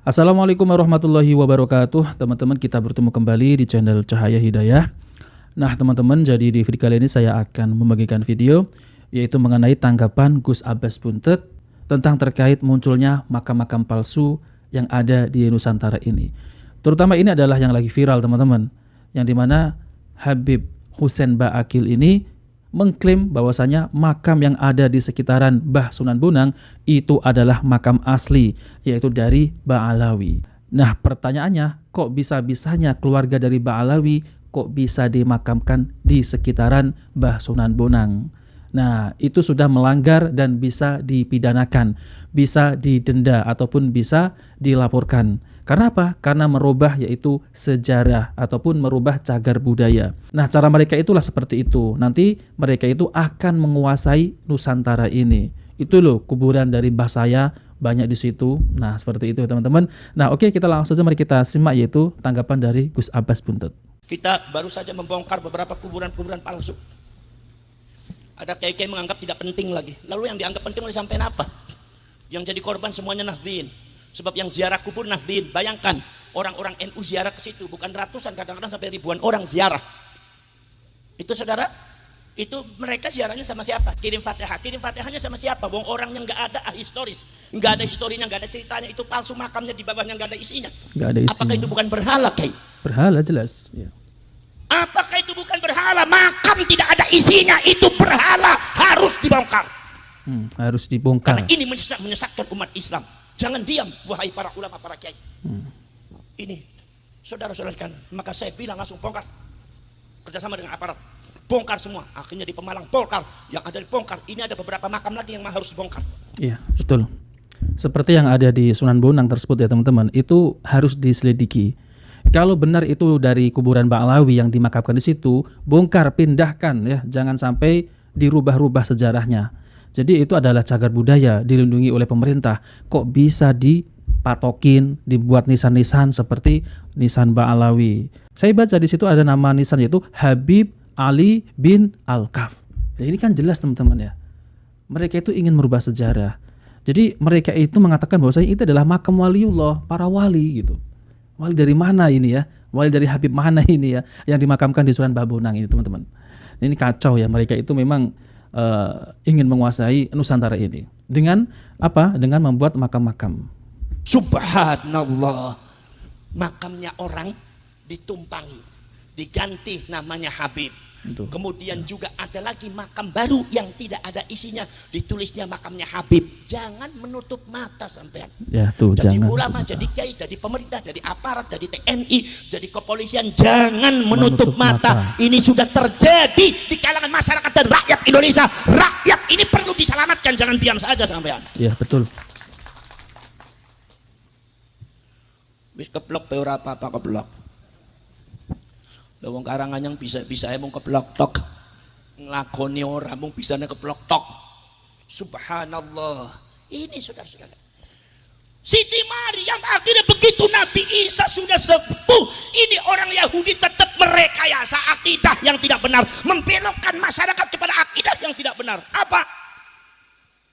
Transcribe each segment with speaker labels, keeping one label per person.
Speaker 1: Assalamualaikum warahmatullahi wabarakatuh. Teman-teman, kita bertemu kembali di channel Cahaya Hidayah. Nah teman-teman, jadi di video kali ini saya akan membagikan video yaitu mengenai tanggapan Gus Abbas Buntet tentang terkait munculnya makam-makam palsu yang ada di Nusantara ini. Terutama ini adalah yang lagi viral teman-teman, yang dimana Habib Hussein Ba'akil ini mengklaim bahwasanya makam yang ada di sekitaran Mbah Sunan Bonang itu adalah makam asli, yaitu dari Ba'alawi. Nah pertanyaannya, kok bisa-bisanya keluarga dari Ba'alawi kok bisa dimakamkan di sekitaran Mbah Sunan Bonang? Nah itu sudah melanggar dan bisa dipidanakan, bisa didenda ataupun bisa dilaporkan. Karena apa? Karena merubah yaitu sejarah ataupun merubah cagar budaya. Nah cara mereka itulah seperti itu. Nanti mereka itu akan menguasai Nusantara ini. Itu loh kuburan dari mbah saya banyak di situ. Nah seperti itu teman-teman. Nah oke, kita langsung saja mari kita simak yaitu tanggapan dari Gus Abbas Buntet.
Speaker 2: Kita baru saja membongkar beberapa kuburan-kuburan palsu. Ada kiai-kiai menganggap tidak penting lagi. Lalu yang dianggap penting oleh sampean apa? Yang jadi korban semuanya Nahdien. Sebab yang ziarah kubur Nahdien, bayangkan orang-orang NU ziarah ke situ, bukan ratusan, kadang-kadang sampai ribuan orang ziarah. Itu saudara, itu mereka ziarahnya sama siapa? Kirim fatihahnya sama siapa? Wong orang yang nggak ada historis, nggak ada historinya, nggak ada ceritanya, itu palsu, makamnya di bawahnya nggak ada isinya.
Speaker 1: Nggak ada isinya.
Speaker 2: Apakah itu bukan berhala, Kiai?
Speaker 1: Berhala jelas. Ya.
Speaker 2: Apakah itu bukan berhala? Makam tidak ada isinya, itu berhala, harus dibongkar.
Speaker 1: Harus dibongkar.
Speaker 2: Karena ini menyesatkan umat Islam. Jangan diam, wahai para ulama, para kiai. Ini, saudara-saudara sekalian, maka saya bilang langsung bongkar. Kerjasama dengan aparat, bongkar semua. Akhirnya di Pemalang bongkar, yang ada dibongkar. Ini ada beberapa makam lagi yang harus dibongkar. Iya,
Speaker 1: betul. Seperti yang ada di Sunan Bonang tersebut ya teman-teman, itu harus diselidiki. Kalau benar itu dari kuburan Ba'alawi yang dimakamkan di situ, bongkar, pindahkan ya, jangan sampai dirubah-rubah sejarahnya. Jadi itu adalah cagar budaya, dilindungi oleh pemerintah. Kok bisa dipatokin, dibuat nisan-nisan seperti nisan Ba'alawi? Saya baca di situ ada nama nisan yaitu Habib Ali bin Al-Kaf. Nah, ini kan jelas teman-teman ya. Mereka itu ingin merubah sejarah. Jadi mereka itu mengatakan bahwasanya itu adalah makam waliullah, para wali gitu. Wali dari mana ini ya? Wali dari Habib mana ini ya? Yang dimakamkan di Sunan Bonang ini teman-teman. Ini kacau ya, mereka itu memang ingin menguasai Nusantara ini dengan apa? Dengan membuat makam-makam.
Speaker 2: Subhanallah, makamnya orang ditumpangi, diganti namanya Habib. Betul. Kemudian juga ada lagi makam baru yang tidak ada isinya, ditulisnya makamnya Habib. Jangan menutup mata sampean.
Speaker 1: Ya, tuh,
Speaker 2: jadi
Speaker 1: jangan
Speaker 2: ulama, jadi kiai, jadi pemerintah, jadi aparat, jadi TNI, jadi kepolisian, jangan menutup mata. Ini sudah terjadi di kalangan masyarakat dan rakyat Indonesia. Rakyat ini perlu diselamatkan, jangan diam saja sampean.
Speaker 1: Ya, betul.
Speaker 2: Wis keblok pe ora apa-apa keblok. Wong Karanganyang bisa emang keblok tok, nglakoni ora mung bisane keblok tok. Subhanallah. Ini saudara-saudara, Siti Maryam akhirnya begitu Nabi Isa sudah sepuh, ini orang Yahudi tetap merekayasa akidah yang tidak benar, membelokkan masyarakat kepada akidah yang tidak benar. Apa?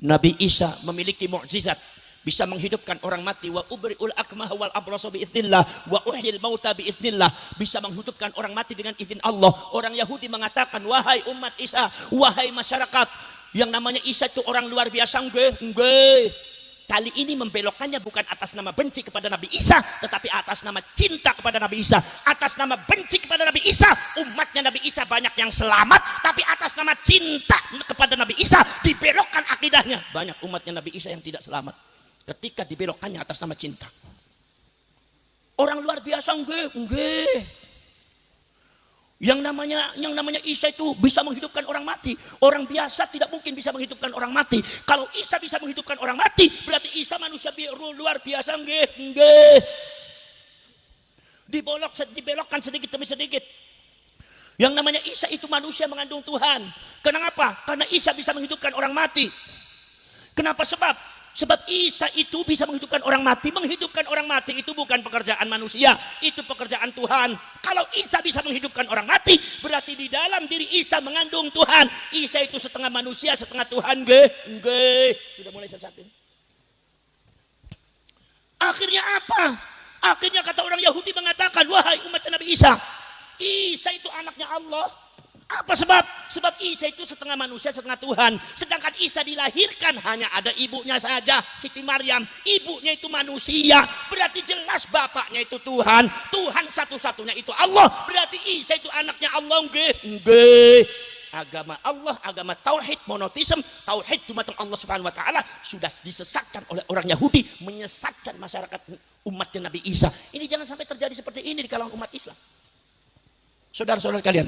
Speaker 2: Nabi Isa memiliki mukjizat, bisa menghidupkan orang mati, wa ubri'ul akmaha wal abrasa biidznillah wa uhyil mauta biidznillah, bisa menghidupkan orang mati dengan izin Allah. Orang Yahudi mengatakan, wahai umat Isa, wahai masyarakat, yang namanya Isa itu orang luar biasa. Nggih. Kali ini membelokkannya bukan atas nama benci kepada Nabi Isa, tetapi atas nama cinta kepada Nabi Isa. Atas nama benci kepada Nabi Isa, umatnya Nabi Isa banyak yang selamat, tapi atas nama cinta kepada Nabi Isa dibelokkan akidahnya, banyak umatnya Nabi Isa yang tidak selamat ketika dibelokkannya atas nama cinta. Orang luar biasa nggih. Yang namanya Isa itu bisa menghidupkan orang mati. Orang biasa tidak mungkin bisa menghidupkan orang mati. Kalau Isa bisa menghidupkan orang mati, berarti Isa manusia luar biasa nggih. Dibelokkan sedikit demi sedikit. Yang namanya Isa itu manusia mengandung Tuhan. Kenapa? Karena Isa bisa menghidupkan orang mati. Kenapa? Sebab Isa itu bisa menghidupkan orang mati. Menghidupkan orang mati itu bukan pekerjaan manusia, itu pekerjaan Tuhan. Kalau Isa bisa menghidupkan orang mati, berarti di dalam diri Isa mengandung Tuhan. Isa itu setengah manusia, setengah Tuhan. Nggih. Sudah mulai sesat ini. Akhirnya apa? Akhirnya kata orang Yahudi mengatakan, wahai umat Nabi Isa, Isa itu anaknya Allah. Apa sebab? Sebab Isa itu setengah manusia, setengah Tuhan. Sedangkan Isa dilahirkan hanya ada ibunya saja, Siti Maryam. Ibunya itu manusia, berarti jelas bapaknya itu Tuhan. Tuhan satu-satunya itu Allah. Berarti Isa itu anaknya Allah. Nggih. Agama Allah, agama tauhid, monoteisme, tauhid dumateng Allah Subhanahu wa taala sudah disesatkan oleh orang Yahudi, menyesatkan masyarakat umatnya Nabi Isa. Ini jangan sampai terjadi seperti ini di kalangan umat Islam. Saudara-saudara sekalian,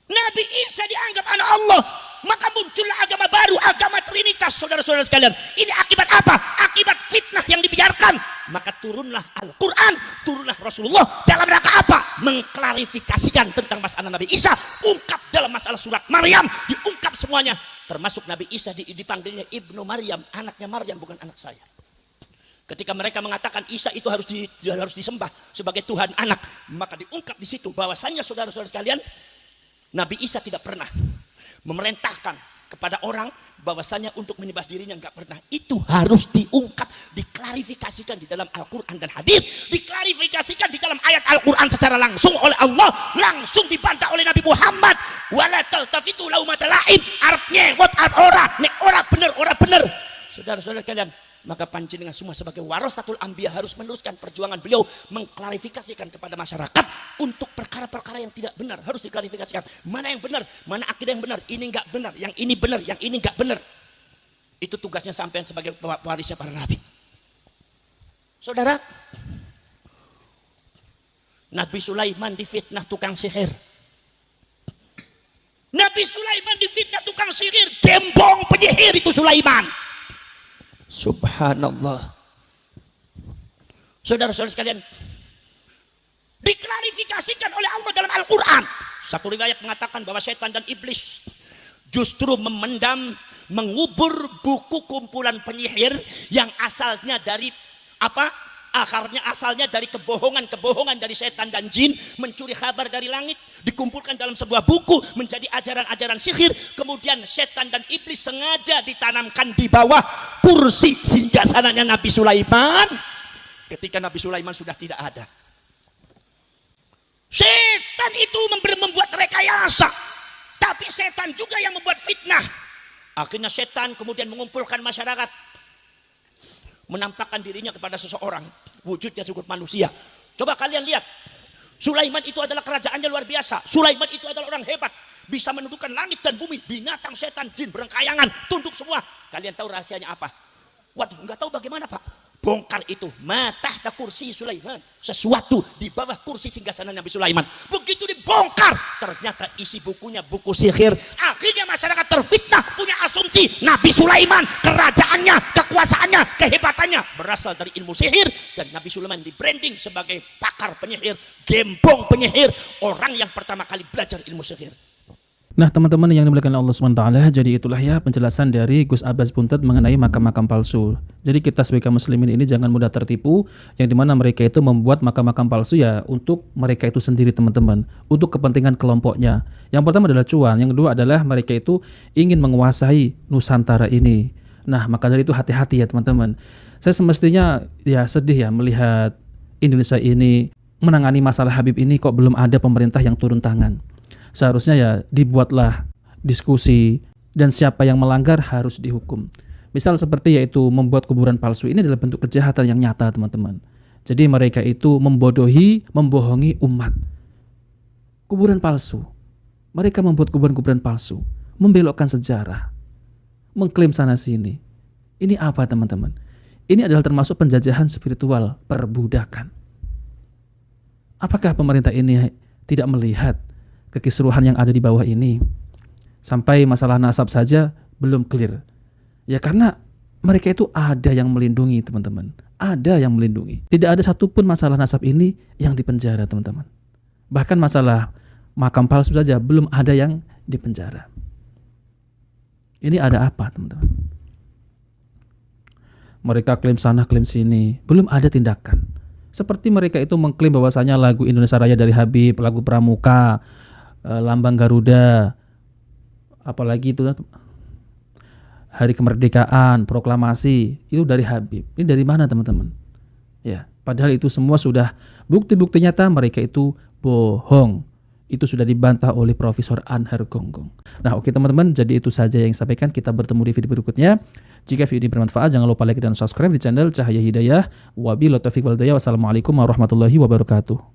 Speaker 2: Nabi Isa dianggap anak Allah, maka muncullah agama baru, agama Trinitas. Saudara-saudara sekalian, ini akibat apa? Akibat fitnah yang dibiarkan. Maka turunlah Al-Quran, turunlah Rasulullah dalam rangka apa? Mengklarifikasikan tentang masalah Nabi Isa. Ungkap dalam masalah surat Maryam, diungkap semuanya. Termasuk Nabi Isa dipanggilnya Ibnu Maryam, anaknya Maryam, bukan anak saya. Ketika mereka mengatakan Isa itu harus disembah sebagai Tuhan anak, maka diungkap di situ bahwasannya saudara-saudara sekalian, Nabi Isa tidak pernah memerintahkan kepada orang bahwasanya untuk menyembah dirinya, enggak pernah. Itu harus diungkap, diklarifikasikan di dalam Al-Quran dan hadis, diklarifikasikan di dalam ayat Al-Quran secara langsung oleh Allah, langsung dibantah oleh Nabi Muhammad. Wala taltafitu laumata laim, arabnya wat ora, nek ora bener. Saudara-saudara sekalian, maka panjenengan semua sebagai warasatul anbiya harus meneruskan perjuangan beliau mengklarifikasikan kepada masyarakat untuk perkara-perkara yang tidak benar, harus diklarifikasikan. Mana yang benar, mana akidah yang benar, ini enggak benar, yang ini benar, yang ini enggak benar. Itu tugasnya sampean sebagai pewarisnya para nabi. Saudara, Nabi Sulaiman difitnah tukang sihir. Nabi Sulaiman difitnah tukang sihir, gembong penyihir itu Sulaiman. Subhanallah. Saudara-saudara sekalian, diklarifikasikan oleh Allah dalam Al-Quran. Satu riwayat mengatakan bahwa setan dan iblis justru mengubur buku kumpulan penyihir yang asalnya dari apa? Asalnya dari kebohongan dari setan dan jin, mencuri kabar dari langit, dikumpulkan dalam sebuah buku menjadi ajaran-ajaran sihir. Kemudian setan dan iblis sengaja ditanamkan di bawah kursi singgasananya Nabi Sulaiman. Ketika Nabi Sulaiman sudah tidak ada, setan itu membuat rekayasa, tapi setan juga yang membuat fitnah. Akhirnya setan kemudian mengumpulkan masyarakat, menampakkan dirinya kepada seseorang, wujudnya cukup manusia. Coba kalian lihat, Sulaiman itu adalah kerajaannya luar biasa. Sulaiman itu adalah orang hebat, bisa menundukkan langit dan bumi, binatang, setan, jin berengkayangan, tunduk semua. Kalian tahu rahasianya apa? Waduh, nggak tahu bagaimana Pak. Bongkar itu, matahta kursi Sulaiman, sesuatu di bawah kursi singgasana Nabi Sulaiman. Begitu dibongkar, ternyata isi bukunya buku sihir. Akhirnya masyarakat terfitnah, punya asumsi Nabi Sulaiman, kerajaannya, kekuasaannya, kehebatannya berasal dari ilmu sihir. Dan Nabi Sulaiman di branding sebagai pakar penyihir, gembong penyihir, orang yang pertama kali belajar ilmu sihir.
Speaker 1: Nah teman-teman yang dimuliakan Allah SWT, jadi itulah ya penjelasan dari Gus Abbas Buntet mengenai makam-makam palsu. Jadi kita sebagai muslimin ini jangan mudah tertipu, yang dimana mereka itu membuat makam-makam palsu ya untuk mereka itu sendiri teman-teman, untuk kepentingan kelompoknya. Yang pertama adalah cuan, yang kedua adalah mereka itu ingin menguasai Nusantara ini. Nah maka dari itu hati-hati ya teman-teman. Saya semestinya ya sedih ya melihat Indonesia ini menangani masalah Habib ini kok belum ada pemerintah yang turun tangan. Seharusnya ya dibuatlah diskusi dan siapa yang melanggar harus dihukum. Misal seperti yaitu membuat kuburan palsu, ini adalah bentuk kejahatan yang nyata teman-teman. Jadi mereka itu membodohi, membohongi umat. Kuburan palsu. Mereka membuat kuburan-kuburan palsu, membelokkan sejarah, mengklaim sana sini. Ini apa teman-teman? Ini adalah termasuk penjajahan spiritual, perbudakan. Apakah pemerintah ini tidak melihat kekisruhan yang ada di bawah ini? Sampai masalah nasab saja belum clear. Ya karena mereka itu ada yang melindungi teman-teman. Ada yang melindungi. Tidak ada satupun masalah nasab ini yang dipenjara teman-teman. Bahkan masalah makam palsu saja belum ada yang dipenjara. Ini ada apa teman-teman? Mereka klaim sana klaim sini, belum ada tindakan. Seperti mereka itu mengklaim bahwasanya lagu Indonesia Raya dari Habib, lagu Pramuka, Lambang Garuda, apalagi itu hari kemerdekaan, proklamasi, itu dari Habib. Ini dari mana teman-teman? Ya, padahal itu semua sudah bukti-bukti nyata mereka itu bohong. Itu sudah dibantah oleh Profesor Anhar Gonggong. Nah, oke teman-teman, jadi itu saja yang saya sampaikan. Kita bertemu di video berikutnya. Jika video ini bermanfaat, jangan lupa like dan subscribe di channel Cahaya Hidayah. Wabillahi taufiq wal hidayah. Wassalamualaikum warahmatullahi wabarakatuh.